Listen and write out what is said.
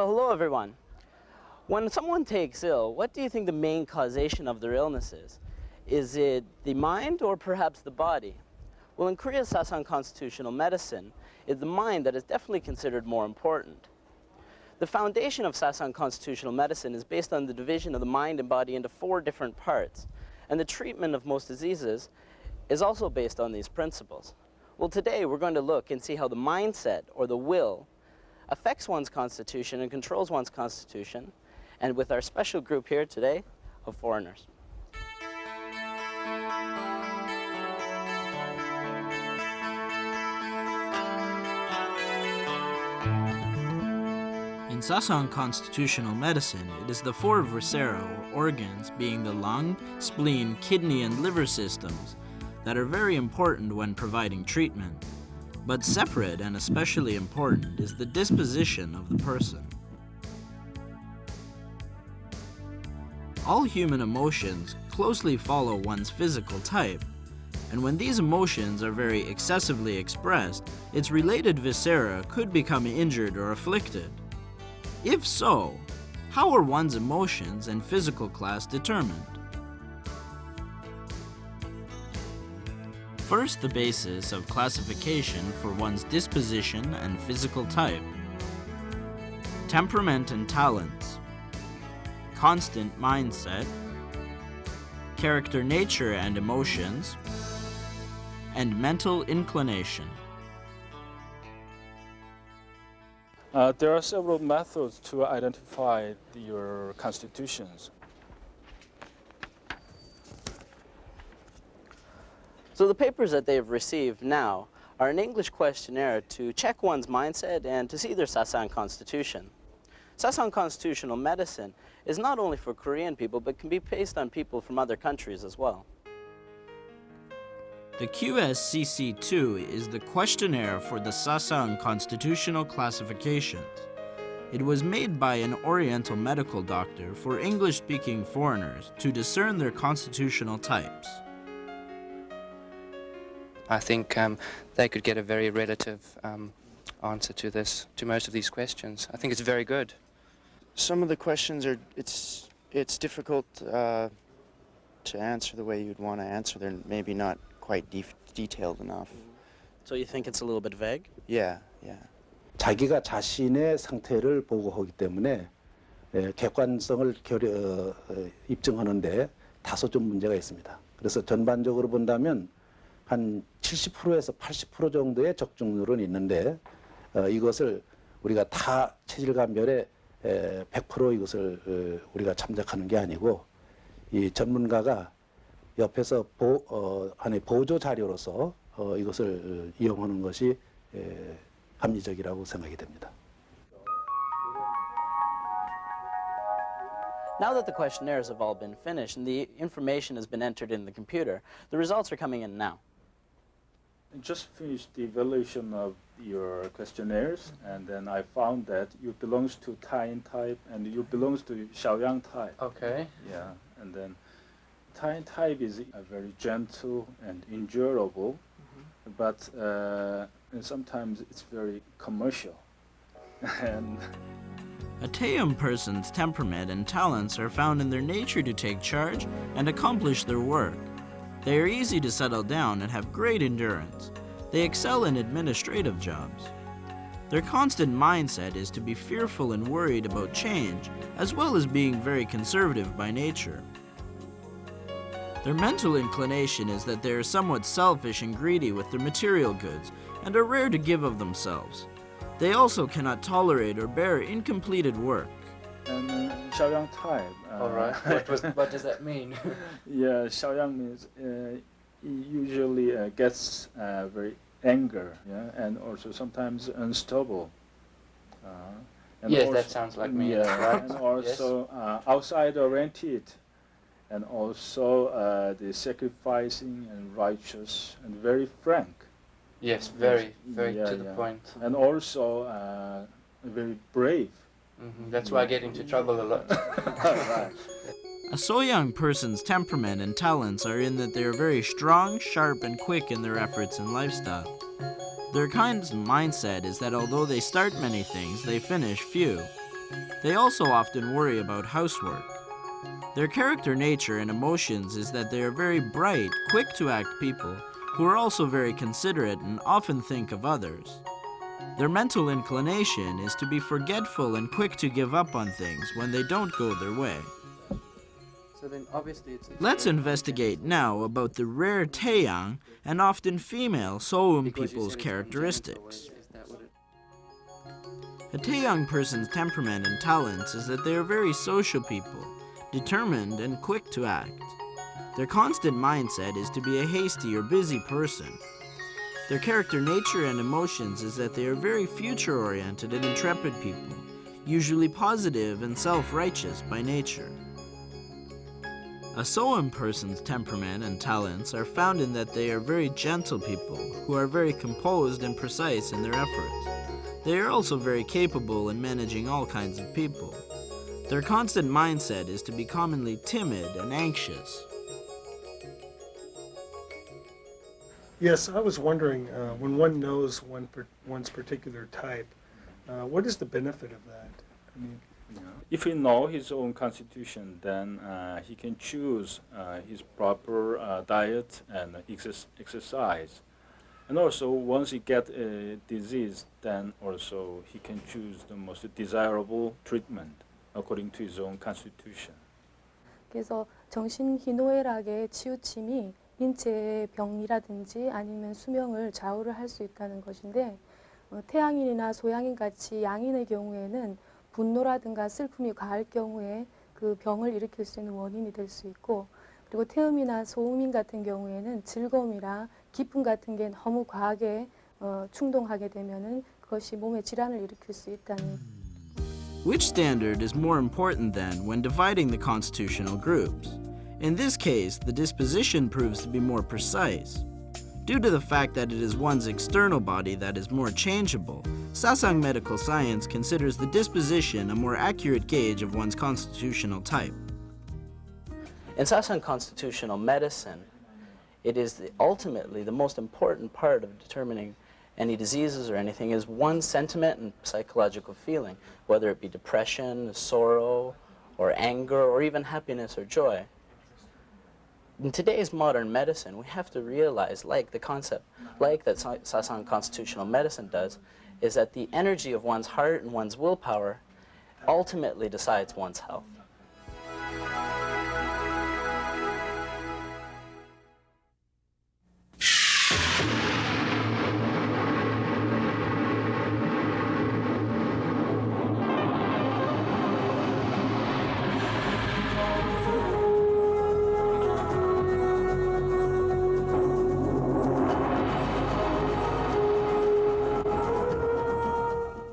Well, hello everyone. When someone takes ill, what do you think the main causation of their illness is? Is it the mind or perhaps the body? Well, in Korea's Sasang Constitutional Medicine, it's the mind that is definitely considered more important. The foundation of Sasang Constitutional Medicine is based on the division of the mind and body into 4 different parts, and the treatment of most diseases is also based on these principles. Well, today we're going to look and see how the mindset, or the will, affects one's constitution and controls one's constitution, and with our special group here today of foreigners. In Sasang Constitutional Medicine, it is the 4 viscera, or organs, being the lung, spleen, kidney, and liver systems, that are very important when providing treatment. But separate and especially important is the disposition of the person. All human emotions closely follow one's physical type, and when these emotions are very excessively expressed, its related viscera could become injured or afflicted. If so, how are one's emotions and physical class determined? First, the basis of classification for one's disposition and physical type. Temperament and talents. Constant mindset. Character, nature, and emotions. And mental inclination. There are several methods to identify your constitutions. So the papers that they've received now are an English questionnaire to check one's mindset and to see their Sasang Constitution. Sasang Constitutional Medicine is not only for Korean people, but can be based on people from other countries as well. The QSCC2 is the questionnaire for the Sasang Constitutional Classifications. It was made by an Oriental medical doctor for English-speaking foreigners to discern their constitutional types. I think they could get a very relative answer to most of these questions. I think it's very good. Some of the questions are, it's difficult to answer the way you'd want to answer. They're maybe not quite detailed enough. So you think it's a little bit vague? Yeah. 자기가 자신의 상태를 보고하기 때문에 객관성을 입증하는데 다소 좀 문제가 있습니다. 그래서 전반적으로 본다면 한 70%에서 80% 정도의 적중률은 있는데 이것을 우리가 타 체질관별에 100% 이것을 우리가 참작하는 게 아니고 이 전문가가 옆에서 보조 자료로서 이것을 이용하는 것이 합리적이라고 생각이 됩니다. Now that the questionnaires have all been finished and the information has been entered in the computer, the results are coming in now. I just finished the evaluation of your questionnaires, and then I found that you belongs to Tayin type and you belongs to Xiaoyang type. Okay. Yeah, and then Tayin type is very gentle and endurable, but and sometimes it's very commercial. And A Taeum person's temperament and talents are found in their nature to take charge and accomplish their work. They are easy to settle down and have great endurance. They excel in administrative jobs. Their constant mindset is to be fearful and worried about change, as well as being very conservative by nature. Their mental inclination is that they are somewhat selfish and greedy with their material goods and are rare to give of themselves. They also cannot tolerate or bear incompleted work. and Xiaoyang type. All right. What does that mean? Yeah, Xiaoyang means he usually gets very anger, yeah, and also sometimes unstable. And Yes, also, that sounds like me. Yeah, Right. and also outside oriented, and also the sacrificing and righteous and very frank. Yes, very Yeah, to the yeah. point. And also very brave. That's why I get into trouble a lot. Right. A Soyoung person's temperament and talents are in that they are very strong, sharp, and quick in their efforts and lifestyle. Their kind's mindset is that although they start many things, they finish few. They also often worry about housework. Their character nature and emotions is that they are very bright, quick-to-act people who are also very considerate and often think of others. Their mental inclination is to be forgetful and quick to give up on things when they don't go their way. So then obviously it's Let's investigate now about the rare Taeyang and often female Soum people's characteristics. A Taeyang person's temperament and talents is that they are very social people, determined and quick to act. Their constant mindset is to be a hasty or busy person. Their character nature and emotions is that they are very future-oriented and intrepid people, usually positive and self-righteous by nature. A Soum person's temperament and talents are found in that they are very gentle people who are very composed and precise in their efforts. They are also very capable in managing all kinds of people. Their constant mindset is to be commonly timid and anxious. Yes, I was wondering, when one knows one's particular type, what is the benefit of that? I mean, If he know his own constitution, then he can choose his proper diet and exercise. And also, once he get a disease, then also he can choose the most desirable treatment according to his own constitution. 그래서 정신희노애락의 치우침이 인체의 병이라든지 아니면 수명을 좌우를 할 수 있다는 것인데 태양인이나 소양인 같이 양인의 경우에는 분노라든가 슬픔이 과할 경우에 그 병을 일으킬 수 있는 원인이 될 수 있고 그리고 태음이나 소음인 같은 경우에는 즐거움이나 기쁨 같은 게 너무 과하게 충동하게 되면은 그것이 몸에 질환을 일으킬 수 있다는. Which standard is more important then when dividing the constitutional groups? In this case, the disposition proves to be more precise. Due to the fact that it is one's external body that is more changeable, Sasang medical science considers the disposition a more accurate gauge of one's constitutional type. In Sasang Constitutional Medicine, it is ultimately the most important part of determining any diseases or anything is one's sentiment and psychological feeling, whether it be depression, sorrow, or anger, or even happiness or joy. In today's modern medicine, we have to realize, like the concept, like that Sasang Constitutional Medicine does, is that the energy of one's heart and one's willpower ultimately decides one's health.